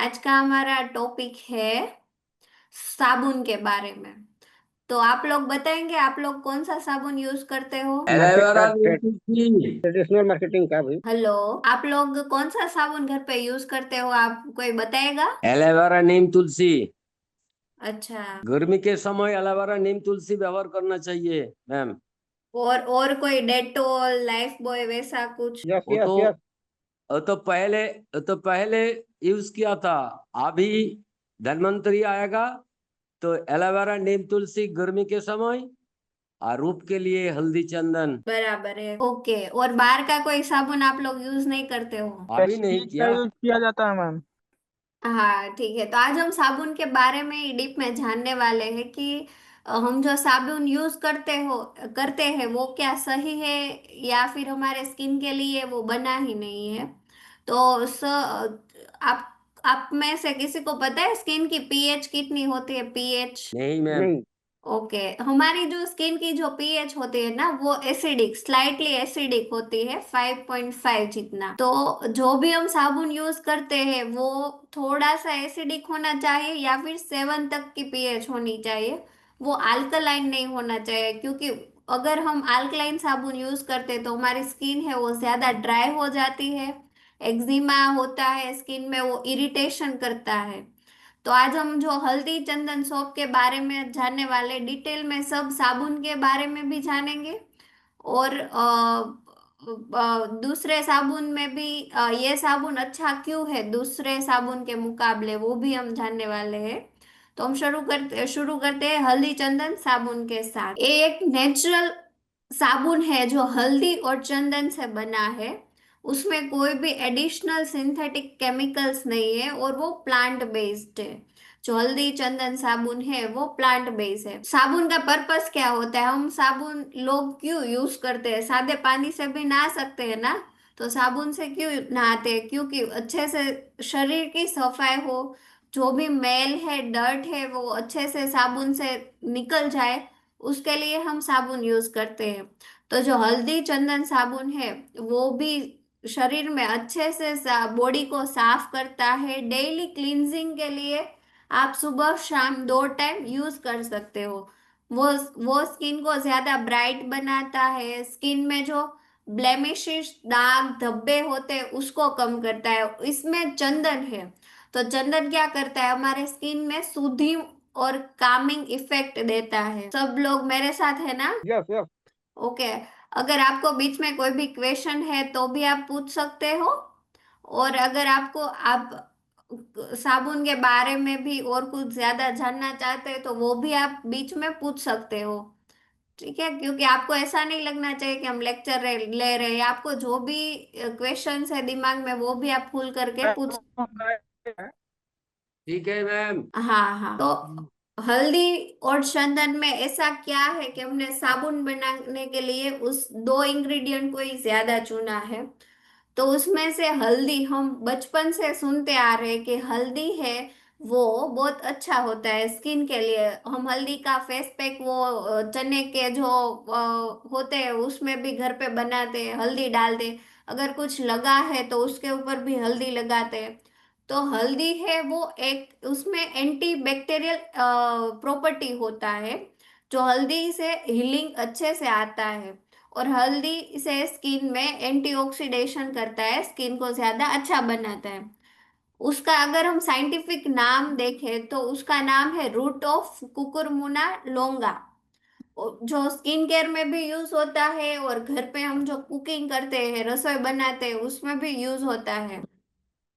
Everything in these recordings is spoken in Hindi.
आज का हमारा टॉपिक है साबुन के बारे में। तो आप लोग बताएंगे आप लोग कौन सा साबुन यूज करते हो। मार्केट का एलोवेरा नीम ट्रेडिशनल मार्केटिंग का भी। हेलो। आप लोग कौन सा साबुन घर पे यूज करते हो, आप कोई बताएगा। एलोवेरा नीम तुलसी। अच्छा। गर्मी के समय एलोवेरा नीम तुलसी व्यवहार करना चाहिए मैम। और कोई डेटोल लाइफ बॉय वैसा कुछ। यस वो यस तो यस। वो तो पहले यूज किया था। अभी धन्वंतरी आएगा तो एलोवेरा नीम तुलसी गर्मी के समय और रूप के लिए हल्दी चंदन। बराबर है, ओके। और बाहर का कोई साबुन आप लोग यूज नहीं करते हो। अभी नहीं प्रेस्टीज का किया। यूज किया जाता है मैम। हाँ ठीक है, तो आज हम साबुन के बारे में डीप में जानने वाले हैं कि हम जो साबुन यूज करते हैं वो क्या सही है या फिर हमारे स्किन के लिए वो बना ही नहीं है। तो आप में से किसी को पता है स्किन की पीएच कितनी होती है, पीएच। नहीं मैम। नहीं। ओके। हमारी जो स्किन की जो पीएच होती है ना वो एसिडिक, स्लाइटली एसिडिक होती है, 5.5 जितना। तो जो भी हम साबुन यूज करते हैं वो थोड़ा सा एसिडिक होना चाहिए या फिर 7 तक की पीएच होनी चाहिए। वो अल्कलाइन नहीं होना चाहिए, क्योंकि अगर हम अल्कलाइन साबुन यूज करते हैं तो हमारी स्किन है वो ज्यादा ड्राई हो जाती है, एक्जिमा होता है स्किन में, वो इरिटेशन करता है। तो आज हम जो हल्दी चंदन सोप के बारे में जानने वाले, डिटेल में सब साबुन के बारे में भी जानेंगे। और दूसरे साबुन में भी ये साबुन अच्छा क्यों है दूसरे साबुन के मुकाबले, वो भी हम जानने वाले हैं। तो हम शुरू करते हैं हल्दी चंदन साबुन के साथ। ये एक नेचुरल साबुन है जो हल्दी और चंदन से बना है। उसमें कोई भी एडिशनल सिंथेटिक केमिकल्स नहीं है और वो प्लांट बेस्ड है। जो हल्दी चंदन साबुन है वो प्लांट बेस्ड है। साबुन का पर्पस क्या होता है, हम साबुन लोग क्यों यूज करते हैं, सादे पानी से भी नहा सकते हैं ना। तो साबुन से क्यों नहाते हैं, क्योंकि अच्छे से शरीर की सफाई हो, जो भी मैल है डर्ट है वो अच्छे से साबुन से निकल जाए, उसके लिए हम साबुन यूज करते हैं। तो जो हल्दी चंदन साबुन है वो भी शरीर में अच्छे से बॉडी को साफ करता है। डेली क्लींजिंग के लिए आप सुबह शाम 2 टाइम यूज कर सकते हो। वो वो स्किन को ज्यादा ब्राइट बनाता है, स्किन में जो ब्लेमिशेस दाग धब्बे होते हैं उसको कम करता है। इसमें चंदन है, तो चंदन क्या करता है, हमारे स्किन में सूदिंग और कामिंग इफेक्ट देता है। सब लोग मेरे साथ है ना। Yes yes. ओके। अगर आपको बीच में कोई भी क्वेश्चन है तो भी आप पूछ सकते हो। और अगर आपको आप साबुन के बारे में भी और कुछ ज्यादा जानना चाहते हैं तो वो भी आप बीच में पूछ सकते हो। ठीक है, क्योंकि आपको ऐसा नहीं लगना चाहिए कि हम लेक्चर ले रहे हैं। आपको जो भी क्वेश्चंस है दिमाग में वो भी आप खुल करके पूछ। ठीक है मैम। हाँ हाँ, तो हल्दी और चंदन में ऐसा क्या है कि हमने साबुन बनाने के लिए उस 2 इंग्रेडिएंट को ही ज्यादा चुना है। तो उसमें से हल्दी, हम बचपन से सुनते आ रहे हैं कि हल्दी है वो बहुत अच्छा होता है स्किन के लिए। हम हल्दी का फेस पैक वो चने के जो होते हैं उसमें भी घर पे बनाते हैं, हल्दी डालते हैं। अगर कुछ लगा है तो उसके ऊपर भी हल्दी लगाते हैं। तो हल्दी है वो एक, उसमें एंटी बैक्टीरियल प्रॉपर्टी होता है। जो हल्दी से हीलिंग अच्छे से आता है। और हल्दी से स्किन में एंटीऑक्सीडेशन करता है, स्किन को ज्यादा अच्छा बनाता है। उसका अगर हम साइंटिफिक नाम देखें तो उसका नाम है रूट ऑफ कुकुरमुना लोंगा। जो स्किन केयर में भी यूज होता है और घर पे हम जो कुकिंग करते हैं, रसोई बनाते हैं, उसमें भी यूज होता है।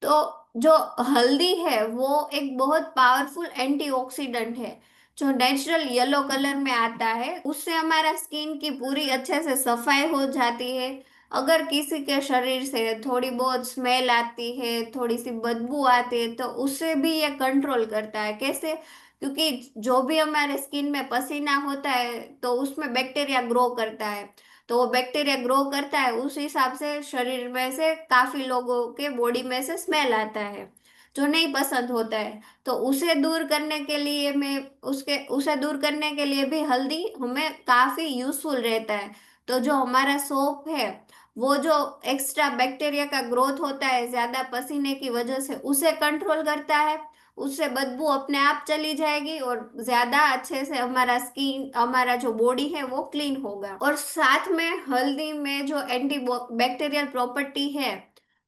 तो जो हल्दी है वो एक बहुत पावरफुल एंटीऑक्सीडेंट है, जो नेचुरल येलो कलर में आता है। उससे हमारा स्किन की पूरी अच्छे से सफाई हो जाती है। अगर किसी के शरीर से थोड़ी बहुत स्मेल आती है, थोड़ी सी बदबू आती है, तो उससे भी ये कंट्रोल करता है। कैसे, क्योंकि जो भी हमारे स्किन में पसीना होता है तो उसमें बैक्टीरिया ग्रो करता है। तो वो बैक्टीरिया ग्रो करता है, उस हिसाब से शरीर में से काफी लोगों के बॉडी में से स्मेल आता है जो नहीं पसंद होता है। तो उसे दूर करने के लिए मैं उसके उसे दूर करने के लिए भी हल्दी हमें काफी यूजफुल रहता है। तो जो हमारा सोप है वो जो एक्स्ट्रा बैक्टीरिया का ग्रोथ होता है ज्यादा पसीने की वजह से, उसे कंट्रोल करता है। उससे बदबू अपने आप चली जाएगी और ज्यादा अच्छे से हमारा स्किन, हमारा जो बॉडी है वो क्लीन होगा। और साथ में हल्दी में जो एंटी बैक्टीरियल प्रॉपर्टी है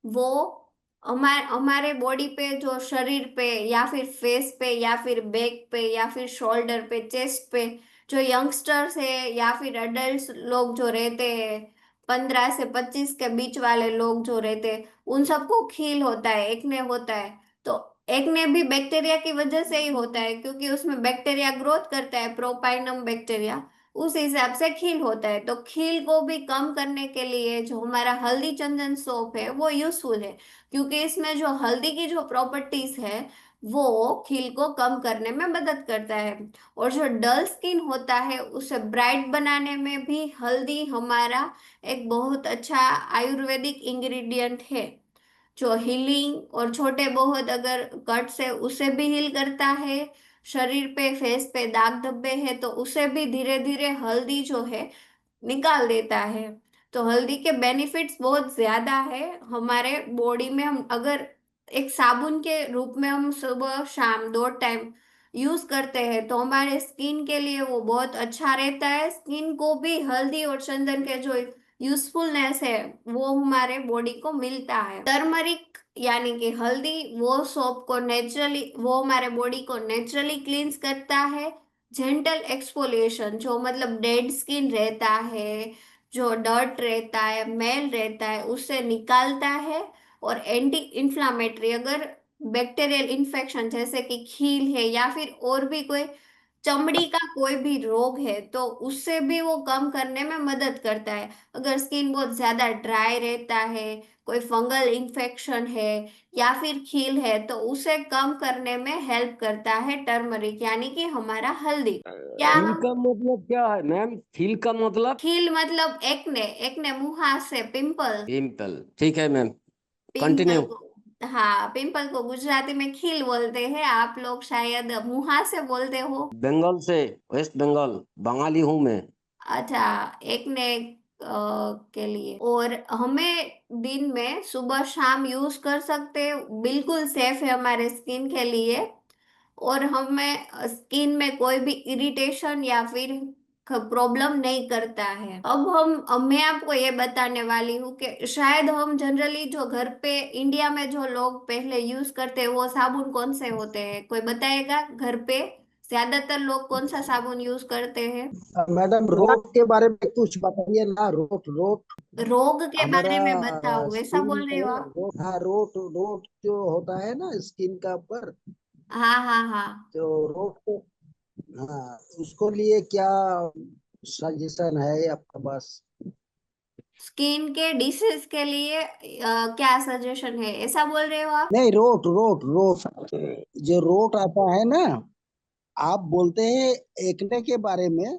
वो हमारे बॉडी पे, जो शरीर पे या फिर फेस पे या फिर बैक पे या फिर शोल्डर पे, चेस्ट पे, जो यंगस्टर्स है या फिर अडल्ट लोग जो रहते हैं, 15 से 25 के बीच वाले लोग जो रहते हैं, उन सबको खील होता है, एक्ने होता है। तो एक्ने भी बैक्टीरिया की वजह से ही होता है, क्योंकि उसमें बैक्टीरिया ग्रोथ करता है, प्रोपाइनम बैक्टीरिया, उस हिसाब से खील होता है। तो खील को भी कम करने के लिए जो हमारा हल्दी चंदन सोप है वो यूजफुल है, क्योंकि इसमें जो हल्दी की जो प्रॉपर्टीज है वो खील को कम करने में मदद करता है। और जो डल स्किन होता है उसे ब्राइट बनाने में भी हल्दी हमारा एक बहुत अच्छा आयुर्वेदिक इंग्रेडिएंट है, जो हीलिंग और छोटे बहुत अगर कट्स है उसे भी हील करता है। शरीर पे, फेस पे दाग धब्बे है तो उसे भी धीरे धीरे हल्दी जो है निकाल देता है। तो हल्दी के बेनिफिट्स बहुत ज्यादा है हमारे बॉडी में। हम अगर एक साबुन के रूप में हम सुबह शाम 2 टाइम यूज करते हैं तो हमारे स्किन के लिए वो बहुत अच्छा रहता है। स्किन को भी हल्दी और चंदन के जो यूजफुलनेस है वो हमारे बॉडी को मिलता है। टर्मरिक यानी कि हल्दी, वो सोप को नेचुरली, वो हमारे बॉडी को नेचुरली क्लींस करता है। जेंटल एक्सफोलिएशन, जो मतलब डेड स्किन रहता है, जो डर्ट रहता है, मेल रहता है, उससे निकालता है। और एंटी इंफ्लामेटरी, अगर बैक्टीरियल इन्फेक्शन जैसे कि खील है या फिर और भी कोई चमड़ी का कोई भी रोग है तो उससे भी वो कम करने में मदद करता है। अगर स्किन बहुत ज्यादा ड्राई रहता है, कोई फंगल इन्फेक्शन है या फिर खील है तो उसे कम करने में हेल्प करता है टर्मरिक यानी कि हमारा हल्दी। क्या फील का मतलब क्या है मैम? फील का मतलब? खील मतलब एक्ने, एक्ने मुहासे, पिंपल। पिंपल, ठीक है मैम। Pimple continue. को, हाँ, पिंपल को गुजराती में खील बोलते हैं, आप लोग शायद मुहासे बोलते हो। बंगाल से, वेस्ट बंगाल, बंगाली हूँ मैं। अच्छा, एक्ने के लिए। और हमें दिन में सुबह शाम यूज कर सकते हैं, बिल्कुल सेफ है हमारे स्किन के लिए। और हमें स्किन में कोई भी इरिटेशन या फिर प्रॉब्लम नहीं करता है। अब मैं आपको ये बताने वाली हूँ कि शायद हम जनरली जो घर पे इंडिया में जो लोग पहले यूज करते हैं वो साबुन कौन से होते हैं, कोई बताएगा? घर पे ज्यादातर लोग कौन सा साबुन यूज करते हैं? मैडम, रोट के बारे में कुछ बताइए ना। रोट रोट रोग के हमारा बारे में बताओ, वैसा स्किन बोल रहे हो में आप? रोट, हाँ, रोट रोट जो होता है ना स्किन का ऊपर, हाँ हाँ हाँ। तो रोट को, हाँ, उसको लिए क्या सजेशन है आपके पास? स्किन के डिसीज के लिए क्या सजेशन है, ऐसा बोल रहे हो आप? नहीं, रोट रोट रोट जो रोट आता है ना, आप बोलते हैं एक्ने के बारे में,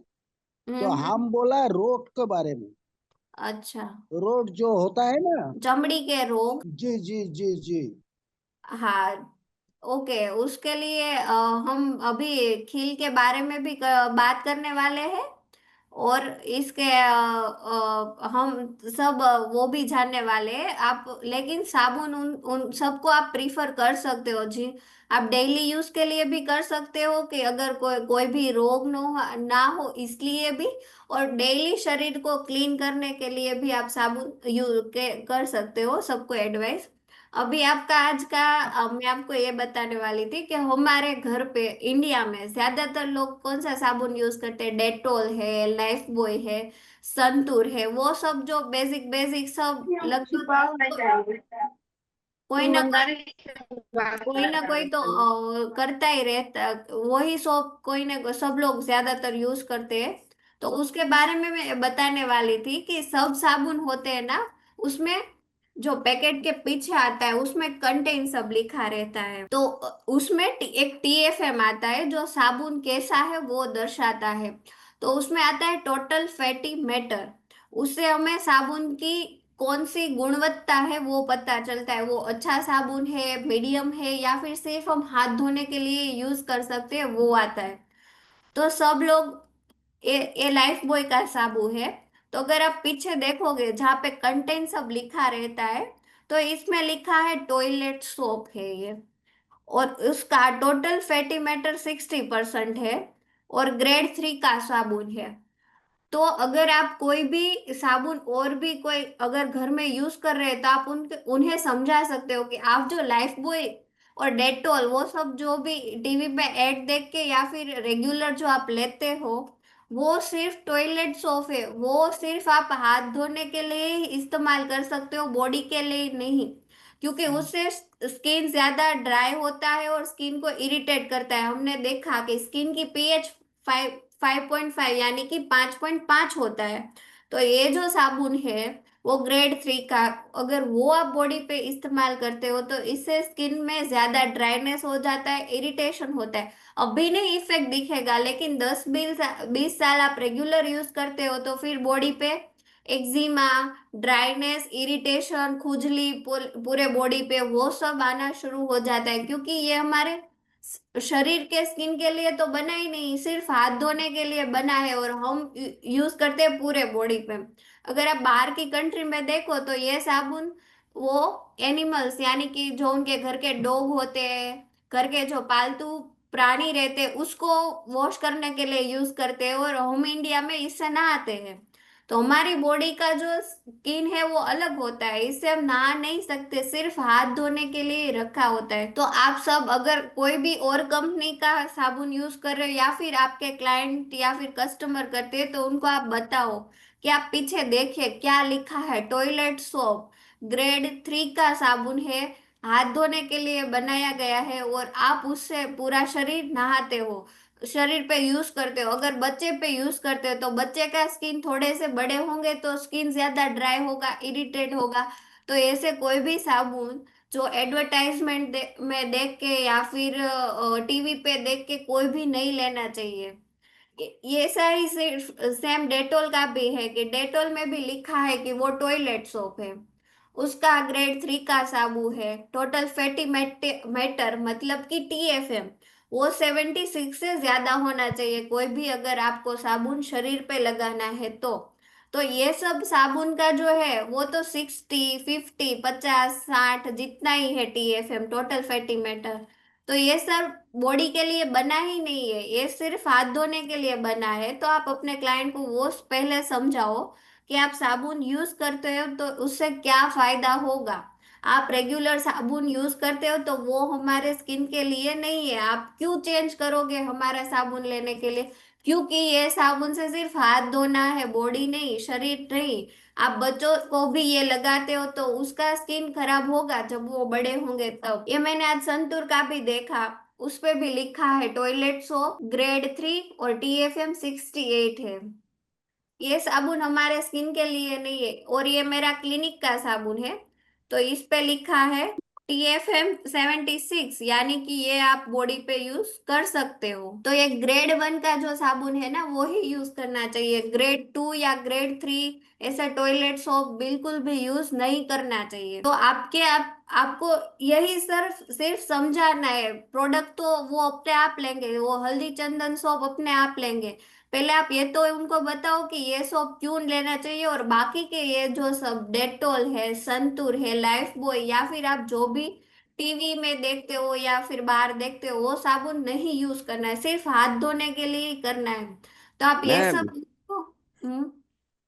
तो हम्म। हम बोला रोट के बारे में। अच्छा, रोट जो होता है ना, चमड़ी के रोग। जी जी जी जी। हाँ, ओके, उसके लिए हम अभी खील के बारे में भी बात करने वाले हैं। और इसके हम सब वो भी जानने वाले हैं आप। लेकिन साबुन उन उन सबको आप प्रीफर कर सकते हो जी। आप डेली यूज के लिए भी कर सकते हो कि अगर कोई कोई भी रोग ना हो इसलिए भी। और डेली शरीर को क्लीन करने के लिए भी आप साबुन कर सकते हो, सबको एडवाइस। अभी आपका आज का मैं आपको ये बताने वाली थी कि हमारे घर पे इंडिया में ज्यादातर लोग कौन सा साबुन यूज करते हैं। डेटोल है, लाइफ बॉय है, संतूर है, वो सब जो बेसिक बेसिक सब लगभग कोई ना कोई तो करता ही रहता, वही सब कोई ना कोई सब लोग ज्यादातर यूज करते हैं। तो उसके बारे में मैं बताने वाली थी कि सब साबुन होते हैं ना, उसमें जो पैकेट के पीछे आता है उसमें कंटेन सब लिखा रहता है। तो उसमें एक TFM आता है जो साबुन कैसा है वो दर्शाता है। तो उसमें आता है टोटल फैटी मैटर। उससे हमें साबुन की कौन सी गुणवत्ता है वो पता चलता है, वो अच्छा साबुन है, मीडियम है या फिर सिर्फ हम हाथ धोने के लिए यूज कर सकते हैं, वो आता है। तो सब लोग, ये लाइफ बॉय का साबुन है। तो अगर आप पीछे देखोगे जहाँ पे कंटेंट सब लिखा रहता है, तो इसमें लिखा है टॉयलेट सोप है ये, और उसका टोटल फैटी मैटर 60% है, और ग्रेड 3 का साबुन है। तो अगर आप कोई भी साबुन और भी कोई अगर घर में यूज कर रहे हैं, तो आप उनके उन्हें समझा सकते हो कि आप जो लाइफ बॉय और डेटॉल वो सब जो भी टीवी पे ऐड देख के या फिर रेगुलर जो आप लेते हो, वो सिर्फ टॉयलेट सोप है, वो सिर्फ आप हाथ धोने के लिए ही इस्तेमाल कर सकते हो, बॉडी के लिए नहीं। क्योंकि उससे स्किन ज्यादा ड्राई होता है और स्किन को इरिटेट करता है। हमने देखा कि स्किन की पीएच 5.5 यानी कि 5.5 होता है। तो ये जो साबुन है वो ग्रेड 3 का, अगर वो आप बॉडी पे इस्तेमाल करते हो तो इससे स्किन में ज्यादा ड्राइनेस हो जाता है, इरिटेशन होता है। अभी नहीं इफेक्ट दिखेगा, लेकिन 10-20 साल आप रेगुलर यूज करते हो तो फिर बॉडी पे एक्जिमा, ड्राइनेस, इरिटेशन, खुजली पूरे बॉडी पे वो सब आना शुरू हो जाता है। क्योंकि ये हमारे शरीर के स्किन के लिए तो बना ही नहीं, सिर्फ हाथ धोने के लिए बना है, और हम यूज करते हैं पूरे बॉडी पे। अगर आप बाहर की कंट्री में देखो तो ये साबुन वो एनिमल्स यानी कि जो उनके घर के डॉग होते हैं, घर के जो पालतू प्राणी रहते हैं, उसको वॉश करने के लिए यूज करते हैं, और हम इंडिया में इससे नहाते हैं। तो हमारी बॉडी का जो स्किन है वो अलग होता है, इससे हम नहा नहीं सकते, सिर्फ हाथ धोने के लिए ही रखा होता है। तो आप सब अगर कोई भी और कंपनी का साबुन यूज कर रहे हो या फिर आपके क्लाइंट या फिर कस्टमर करते हैं, तो उनको आप बताओ कि आप पीछे देखिए क्या लिखा है, टॉयलेट सोप ग्रेड 3 का साबुन है, हाथ धोने के लिए बनाया गया है, और आप उससे पूरा शरीर नहाते हो, शरीर पे यूज करते हो। अगर बच्चे पे यूज करते हो तो बच्चे का स्किन थोड़े से बड़े होंगे तो स्किन ज्यादा ड्राई होगा, इरिटेट होगा। तो ऐसे कोई भी साबुन जो एडवर्टाइजमेंट में देख के या फिर टीवी पे देख के कोई भी नहीं लेना चाहिए। ये ऐसा ही सिर्फ सेम डेटोल का भी है कि डेटोल में भी लिखा है कि वो टॉयलेट सोप है, उसका ग्रेड 3 का साबु है, टोटल फैटी मैटर मतलब कि टीएफएम वो 76 से ज्यादा होना चाहिए कोई भी अगर आपको साबुन शरीर पे लगाना है तो ये सब साबुन का जो है वो तो 60, 50, 50, 60 जितना ही है टीएफएम टोटल फैटी मैटर। तो ये सब बॉडी के लिए बना ही नहीं है, ये सिर्फ हाथ धोने के लिए बना है। तो आप अपने क्लाइंट को वो पहले समझाओ कि आप साबुन यूज करते हो तो उससे क्या फायदा होगा। आप रेगुलर साबुन यूज करते हो तो वो हमारे स्किन के लिए नहीं है, आप क्यों चेंज करोगे हमारा साबुन लेने के लिए। क्योंकि ये साबुन से सिर्फ हाथ धोना है, बॉडी नहीं, शरीर नहीं। आप बच्चों को भी ये लगाते हो तो उसका स्किन खराब होगा जब वो बड़े होंगे तब। ये मैंने आज संतूर का भी देखा, उस पे भी लिखा है टॉयलेट सोप ग्रेड 3 और टीएफएम 68 है। ये साबुन हमारे स्किन के लिए नहीं है, और ये मेरा क्लिनिक का साबुन है। तो इस पे लिखा है TFM 76, यानी कि ये आप बॉडी पे यूज कर सकते हो। तो ये ग्रेड 1 का जो साबुन है ना वो ही यूज करना चाहिए, ग्रेड 2 या ग्रेड 3 ऐसा टॉयलेट सोप बिल्कुल भी यूज नहीं करना चाहिए। तो आपको यही सिर्फ सिर्फ समझाना है। प्रोडक्ट तो वो अपने आप लेंगे, वो हल्दी चंदन सोप अपने आप लेंगे। पहले आप ये तो उनको बताओ कि ये सब क्यों लेना चाहिए, और बाकी के ये जो सब डेटोल है, संतूर है, लाइफ बॉय या फिर आप जो भी टीवी में देखते हो या फिर बाहर देखते हो वो साबुन नहीं यूज करना है, सिर्फ हाथ धोने के लिए ही करना है। तो आप ये मैम सब हम्म।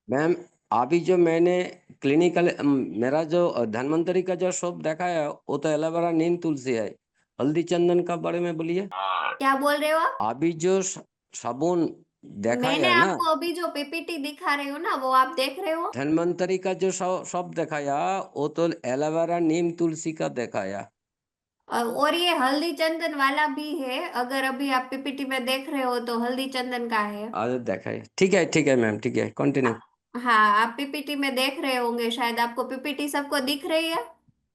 मैम अभी जो मैंने क्लिनिकल मेरा जो धन्वंतरी का जो शॉप देखा है वो तो एलोवेरा नीम तुलसी है। हल्दी चंदन का बारे में बोलिए। क्या बोल रहे हो आप? अभी जो साबुन देखा मैंने है ना, आपको अभी जो पीपीटी दिखा रही हूँ ना वो आप देख रहे हो। धन्वंतरी का जो शॉप दिखाया वो तो एलोवेरा नीम तुलसी का दिखाया। और ये हल्दी चंदन वाला भी है, अगर अभी आप पीपीटी में देख रहे हो तो हल्दी चंदन का है। आज दिखाया, ठीक है मैम, ठीक है, कंटिन्यू। हाँ, आप पीपीटी में देख रहे होंगे, शायद आपको पीपीटी सबको दिख रही है।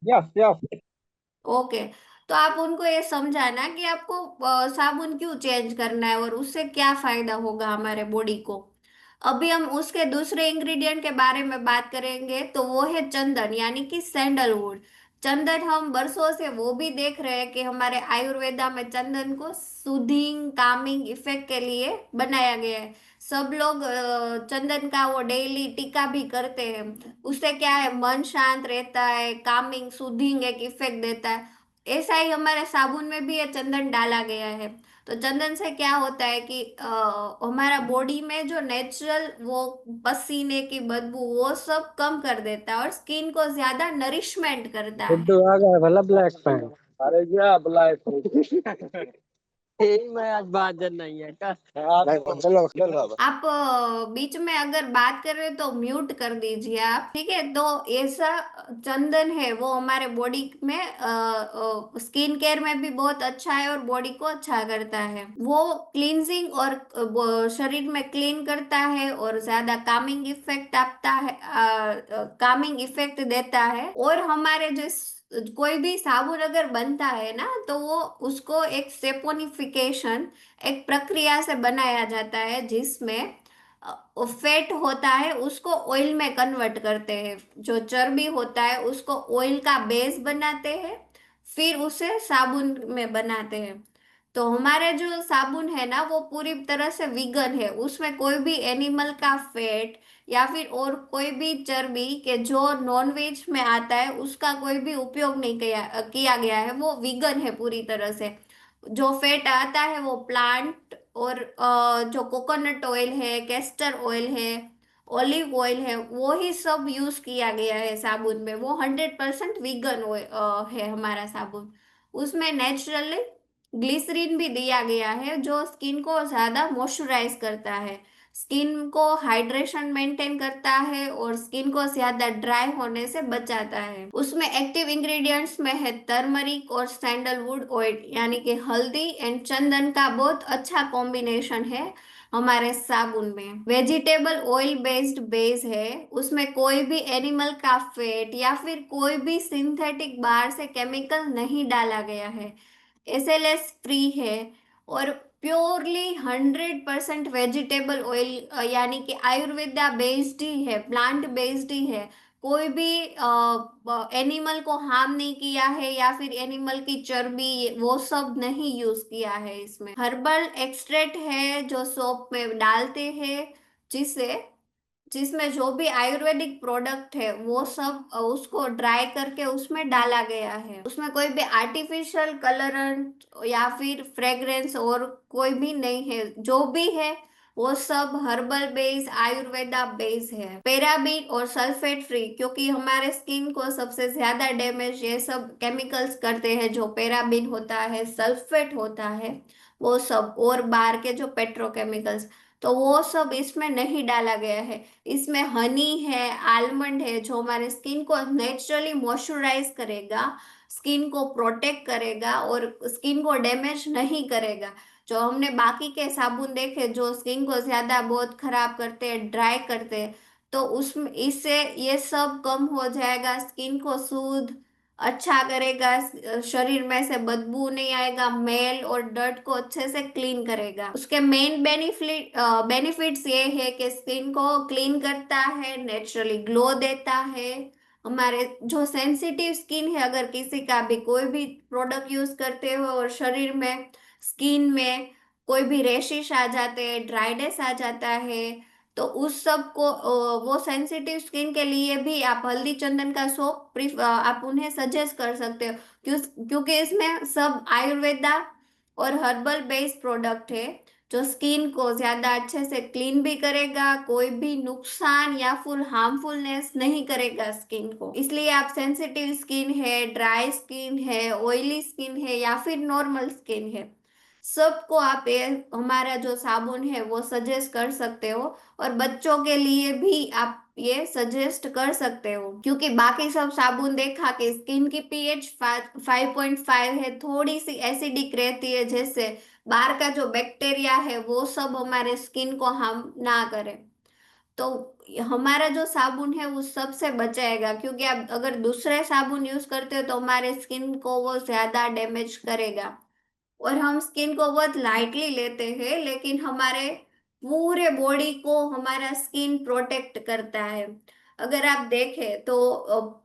Yes yes. ओके। तो आप उनको ये समझाना कि आपको साबुन क्यों चेंज करना है और उससे क्या फायदा होगा हमारे बॉडी को। अभी हम उसके दूसरे इंग्रेडिएंट के बारे में बात करेंगे, तो वो है चंदन यानी कि सैंडलवुड। चंदन हम बरसों से वो भी देख रहे हैं कि हमारे आयुर्वेदा में चंदन को सूदिंग कामिंग इफेक्ट के लिए बनाया गया है। सब लोग चंदन का वो डेली टीका भी करते हैं। उससे क्या है, मन शांत रहता है, कामिंग सूदिंग एक इफेक्ट देता है। ऐसा ही हमारे साबुन में भी ये चंदन डाला गया है। तो चंदन से क्या होता है कि हमारा बॉडी में जो नेचुरल वो पसीने की बदबू वो सब कम कर देता है और स्किन को ज्यादा नरिशमेंट करता है। गुड्डू आ गया भला ब्लैक पैंट। अरे क्या ब्लैक यही मैं आज बात नहीं है क्या। चलो चलो। आप बीच में अगर बात कर रहे हो तो म्यूट कर दीजिए आप, ठीक है। तो ऐसा चंदन है वो हमारे बॉडी में स्किन केयर में भी बहुत अच्छा है और बॉडी को अच्छा करता है। वो क्लींजिंग और शरीर में क्लीन करता है और ज्यादा कामिंग इफेक्ट आता है, कामिंग इफेक्ट देता है। और हमारे जो कोई भी साबुन अगर बनता है ना तो वो उसको एक सेपोनिफिकेशन एक प्रक्रिया से बनाया जाता है जिसमें फैट होता है उसको ऑयल में कन्वर्ट करते हैं। जो चर्बी होता है उसको ऑयल का बेस बनाते हैं, फिर उसे साबुन में बनाते हैं। तो हमारे जो साबुन है ना वो पूरी तरह से वीगन है, उसमें कोई भी एनिमल का फैट या फिर और कोई भी चर्बी के जो नॉन वेज में आता है उसका कोई भी उपयोग नहीं किया किया गया है। वो वीगन है पूरी तरह से। जो फैट आता है वो प्लांट और जो कोकोनट ऑयल है, कैस्टर ऑयल है, ऑलिव ऑयल है, वो ही सब यूज किया गया है साबुन में। वो 100% वीगन है हमारा साबुन। उसमें नेचुरली ग्लिसरीन भी दिया गया है जो स्किन को ज्यादा मॉइस्चराइज करता है, स्किन को हाइड्रेशन मेंटेन करता है और स्किन को ज्यादा ड्राई होने से बचाता है। उसमें एक्टिव इंग्रेडिएंट्स में है टर्मरिक और सैंडलवुड ऑयल, यानी कि हल्दी एंड चंदन का बहुत अच्छा कॉम्बिनेशन है हमारे साबुन में। वेजिटेबल ऑयल बेस्ड बेस है, उसमें कोई भी एनिमल का फैट या फिर कोई भी सिंथेटिक बाहर से केमिकल नहीं डाला गया है। एसएलएस फ्री है और प्योरली 100% वेजिटेबल ऑयल, यानी कि आयुर्वेदा बेस्ड ही है, प्लांट बेस्ड ही है। कोई भी एनिमल को हार्म नहीं किया है या फिर एनिमल की चर्बी वो सब नहीं यूज किया है। इसमें हर्बल एक्सट्रैक्ट है जो सोप में डालते हैं, जिससे जिसमें जो भी आयुर्वेदिक प्रोडक्ट है वो सब उसको ड्राई करके उसमें डाला गया है। उसमें कोई भी आर्टिफिशियल कलरंट या फिर फ्रेग्रेंस और कोई भी नहीं है। जो भी है वो सब हर्बल बेस आयुर्वेदा बेस है। पैराबीन और सल्फेट फ्री, क्योंकि हमारे स्किन को सबसे ज्यादा डैमेज ये सब केमिकल्स करते हैं। जो पैराबीन होता है, सल्फेट होता है, वो सब और बाहर के जो पेट्रोकेमिकल्स, तो वो सब इसमें नहीं डाला गया है। इसमें हनी है, आलमंड है जो हमारे स्किन को नेचुरली मॉइस्चराइज करेगा, स्किन को प्रोटेक्ट करेगा और स्किन को डैमेज नहीं करेगा। जो हमने बाकी के साबुन देखे जो स्किन को ज्यादा बहुत खराब करते हैं, ड्राई करते हैं, तो उसमें इससे ये सब कम हो जाएगा, स्किन को सूद अच्छा करेगा, शरीर में से बदबू नहीं आएगा, मेल और डर्ट को अच्छे से क्लीन करेगा। उसके मेन बेनिफिट्स ये है कि स्किन को क्लीन करता है, नेचुरली ग्लो देता है। हमारे जो सेंसिटिव स्किन है, अगर किसी का भी कोई भी प्रोडक्ट यूज करते हो और शरीर में स्किन में कोई भी रेशिश आ जाते हैं, ड्राइनेस आ जाता है, तो उस सब को वो सेंसिटिव स्किन के लिए भी आप हल्दी चंदन का सोप आप उन्हें सजेस्ट कर सकते हो। क्योंकि इसमें सब आयुर्वेदा और हर्बल बेस्ड प्रोडक्ट है जो स्किन को ज्यादा अच्छे से क्लीन भी करेगा, कोई भी नुकसान या फिर हार्मफुलनेस नहीं करेगा स्किन को। इसलिए आप सेंसिटिव स्किन है, ड्राई स्किन है, ऑयली स्किन है या फिर नॉर्मल स्किन है, सबको आप ये हमारा जो साबुन है वो सजेस्ट कर सकते हो। और बच्चों के लिए भी आप ये सजेस्ट कर सकते हो, क्योंकि बाकी सब साबुन देखा कि स्किन की पीएच 5.5 है, थोड़ी सी एसिडिक रहती है, जैसे बाहर का जो बैक्टीरिया है वो सब हमारे स्किन को हार्म ना करे। तो हमारा जो साबुन है वो सबसे बचाएगा, क्योंकि आप अगर दूसरे साबुन यूज करते हो तो हमारे स्किन को वो ज्यादा डैमेज करेगा। और हम स्किन को बहुत लाइटली लेते हैं, लेकिन हमारे पूरे बॉडी को हमारा स्किन प्रोटेक्ट करता है। अगर आप देखें तो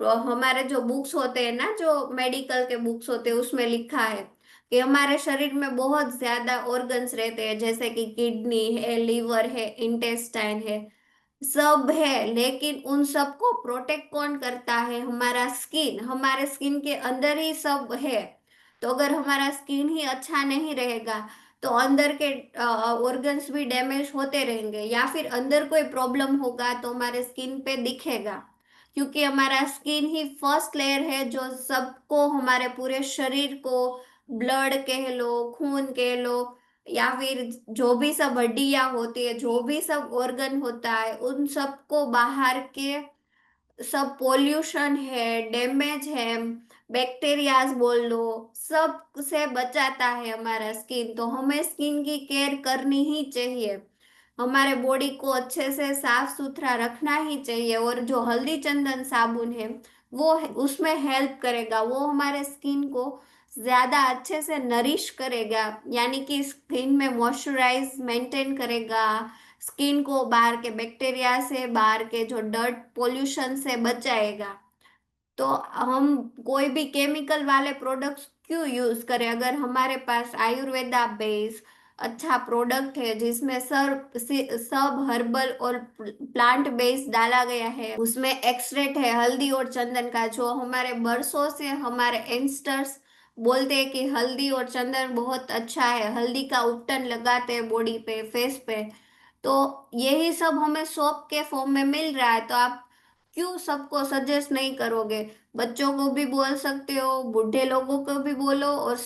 हमारे जो बुक्स होते हैं ना, जो मेडिकल के बुक्स होते हैं, उसमें लिखा है कि हमारे शरीर में बहुत ज्यादा ऑर्गन्स रहते हैं, जैसे कि किडनी है, लीवर है, इंटेस्टाइन है, सब है। लेकिन उन सबको प्रोटेक्ट कौन करता है? हमारा स्किन। हमारे स्किन के अंदर ही सब है। तो अगर हमारा स्किन ही अच्छा नहीं रहेगा तो अंदर के ऑर्गन्स भी डैमेज होते रहेंगे, या फिर अंदर कोई प्रॉब्लम होगा तो हमारे स्किन पे दिखेगा। क्योंकि हमारा स्किन ही फर्स्ट लेयर है जो सबको, हमारे पूरे शरीर को, ब्लड कह लो, खून कह लो, या फिर जो भी सब हड्डियां होती है, जो भी सब ऑर्गन होता है, उन सबको बाहर के सब पोल्यूशन है, डैमेज है, बैक्टीरियाज बोल लो, सब से बचाता है हमारा स्किन। तो हमें स्किन की केयर करनी ही चाहिए। हमारे बॉडी को अच्छे से साफ सुथरा रखना ही चाहिए। और जो हल्दी चंदन साबुन है वो उसमें हेल्प करेगा, वो हमारे स्किन को ज्यादा अच्छे से नरिश करेगा, यानी कि स्किन में मॉइस्चराइज मेंटेन करेगा, स्किन को बाहर के बैक्टीरिया से, बाहर के जो डर्ट पोल्यूशन से बचाएगा। तो हम कोई भी केमिकल वाले प्रोडक्ट्स क्यों यूज करें, अगर हमारे पास आयुर्वेदा बेस अच्छा प्रोडक्ट है जिसमें सब हर्बल और प्लांट बेस डाला गया है, उसमें एक्सट्रैक्ट है हल्दी और चंदन का, जो हमारे बरसों से हमारे एंस्टर्स बोलते हैं कि हल्दी और चंदन बहुत अच्छा है, हल्दी का उपटन लगाते हैं बॉडी पे, फेस पे। तो यही सब हमें सोप के फॉर्म में मिल रहा है, तो आप क्यों सबको सजेस्ट नहीं करोगे? बच्चों को भी बोल सकते हो, बूढ़े लोगों को भी बोलो, और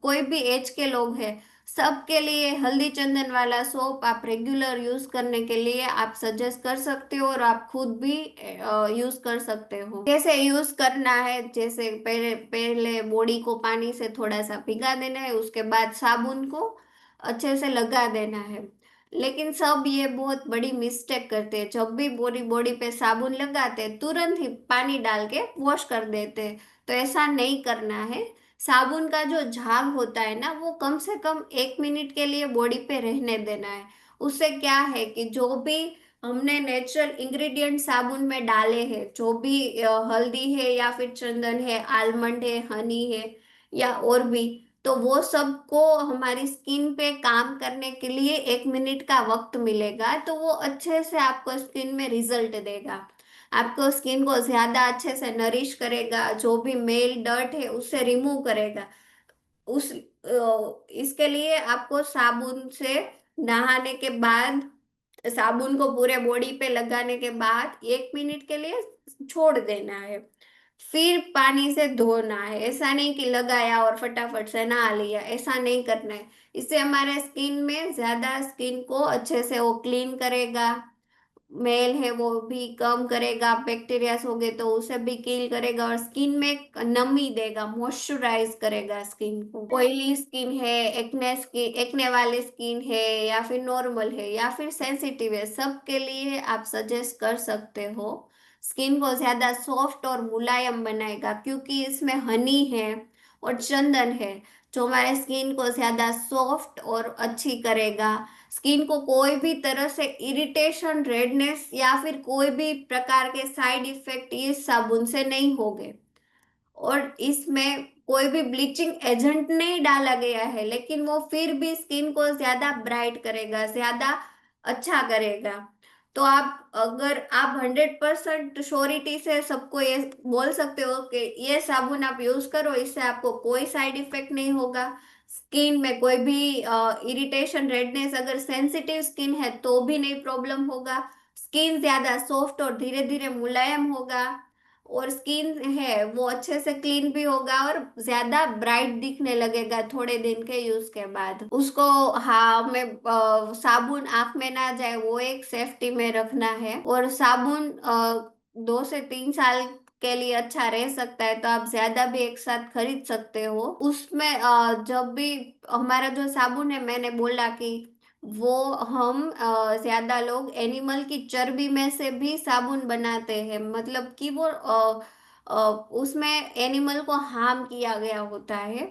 कोई भी एज के लोग हैं, सबके लिए हल्दी चंदन वाला सोप आप रेगुलर यूज करने के लिए आप सजेस्ट कर सकते हो, और आप खुद भी यूज कर सकते हो। कैसे यूज करना है? जैसे पहले पहले बॉडी को पानी से थोड़ा सा भिगा देना है, उसके बाद साबुन को अच्छे से लगा देना है। लेकिन सब ये बहुत बड़ी मिस्टेक करते हैं, जब भी बॉडी बॉडी पे साबुन लगाते हैं तुरंत ही पानी डाल के वॉश कर देते हैं। तो ऐसा नहीं करना है। साबुन का जो झाग होता है ना, वो कम से कम 1 मिनट के लिए बॉडी पे रहने देना है। उससे क्या है कि जो भी हमने नेचुरल इंग्रेडिएंट साबुन में डाले हैं, जो भी हल्दी है या फिर चंदन है, आलमंड है, हनी है, या और भी, तो वो सबको हमारी स्किन पे काम करने के लिए 1 मिनट का वक्त मिलेगा, तो वो अच्छे से आपको स्किन में रिजल्ट देगा। आपको स्किन को ज्यादा अच्छे से नरिश करेगा, जो भी मेल डर्ट है उससे रिमूव करेगा। उस इसके लिए आपको साबुन से नहाने के बाद, साबुन को पूरे बॉडी पे लगाने के बाद 1 मिनट के लिए छोड़ देना है, फिर पानी से धोना है। ऐसा नहीं कि लगाया और फटाफट से नहा लिया, ऐसा नहीं करना है। इससे हमारे स्किन में ज्यादा, स्किन को अच्छे से वो क्लीन करेगा, मेल है वो भी कम करेगा, बैक्टीरियास हो गए तो उसे भी किल करेगा, और स्किन में एक नमी देगा, मॉइस्चराइज करेगा स्किन को। ऑयली स्किन है, एक्ने वाली स्किन है, या फिर नॉर्मल है, या फिर सेंसिटिव है, सबके लिए आप सजेस्ट कर सकते हो। स्किन को ज्यादा सॉफ्ट और मुलायम बनाएगा, क्योंकि इसमें हनी है और चंदन है, जो हमारे स्किन को ज्यादा सॉफ्ट और अच्छी करेगा। स्किन को कोई भी तरह से इरिटेशन, रेडनेस या फिर कोई भी प्रकार के साइड इफेक्ट इस साबुन से नहीं होंगे। और इसमें कोई भी ब्लीचिंग एजेंट नहीं डाला गया है, लेकिन वो फिर भी स्किन को ज्यादा ब्राइट करेगा, ज्यादा अच्छा करेगा। तो आप, अगर आप 100% श्योरिटी से सबको ये बोल सकते हो कि ये साबुन आप यूज करो, इससे आपको कोई साइड इफेक्ट नहीं होगा, स्किन में कोई भी इरिटेशन, रेडनेस, अगर सेंसिटिव स्किन है तो भी नहीं प्रॉब्लम होगा, स्किन ज्यादा सॉफ्ट और धीरे धीरे मुलायम होगा, और स्किन है वो अच्छे से क्लीन भी होगा, और ज्यादा ब्राइट दिखने लगेगा थोड़े दिन के यूज के बाद उसको। हाँ, में साबुन आंख में ना जाए, वो एक सेफ्टी में रखना है। और साबुन 2 से 3 साल के लिए अच्छा रह सकता है, तो आप ज्यादा भी एक साथ खरीद सकते हो। उसमें जब भी हमारा जो साबुन है, मैंने बोला कि वो हम ज्यादा लोग एनिमल की चर्बी में से भी साबुन बनाते हैं, मतलब कि वो उसमें एनिमल को हार्म किया गया होता है।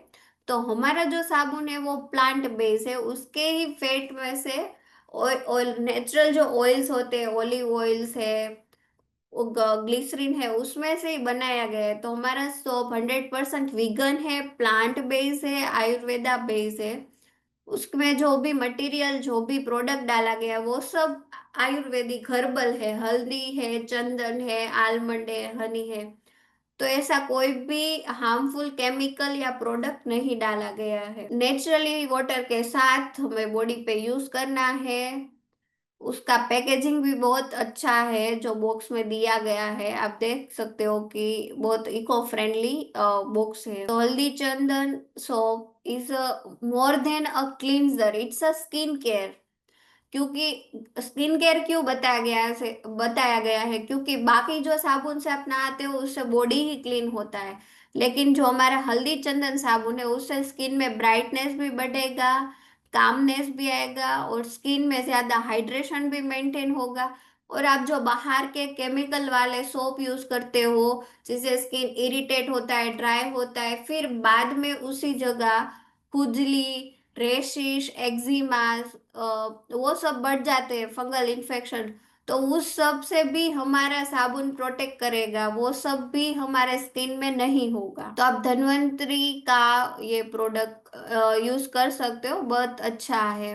तो हमारा जो साबुन है वो प्लांट बेस है, उसके ही फैट में से, और नेचुरल जो ऑयल्स होते हैं, ऑलिव ऑयल्स है, ग्लिसरीन है उसमें से ही बनाया गया है। तो हमारा सोप 100% वीगन है, प्लांट बेस्ड है, आयुर्वेदा बेस्ड है। उसमें जो भी मटेरियल, जो भी प्रोडक्ट डाला गया वो सब आयुर्वेदिक हर्बल है। हल्दी है, चंदन है, आलमंड है, हनी है। तो ऐसा कोई भी हार्मफुल केमिकल या प्रोडक्ट नहीं डाला गया है। नेचुरली वाटर के साथ हमें बॉडी पे यूज करना है। उसका पैकेजिंग भी बहुत अच्छा है जो बॉक्स में दिया गया है, आप देख सकते हो कि बहुत इको फ्रेंडली बॉक्स है। तो Haldi Chandan soap is more than a cleanser, it's a skin care. क्योंकि स्किन केयर क्यों बताया गया है, क्योंकि बाकी जो साबुन से आप नहाते हो उससे बॉडी ही क्लीन होता है, लेकिन जो हमारा हल्दी चंदन साबुन है उससे स्किन में ब्राइटनेस भी बढ़ेगा, कामनेस भी आएगा, और स्किन में ज्यादा हाइड्रेशन भी मेंटेन होगा। और आप जो बाहर के केमिकल वाले सोप यूज करते हो जिससे स्किन इरिटेट होता है, ड्राई होता है, फिर बाद में उसी जगह खुजली, रेशिश, एक्जिमा, वो सब बढ़ जाते हैं, फंगल इन्फेक्शन। तो उस सब से भी हमारा साबुन प्रोटेक्ट करेगा, वो सब भी हमारे स्किन में नहीं होगा। तो आप धन्वंतरी का ये प्रोडक्ट यूज कर सकते हो, बहुत अच्छा है।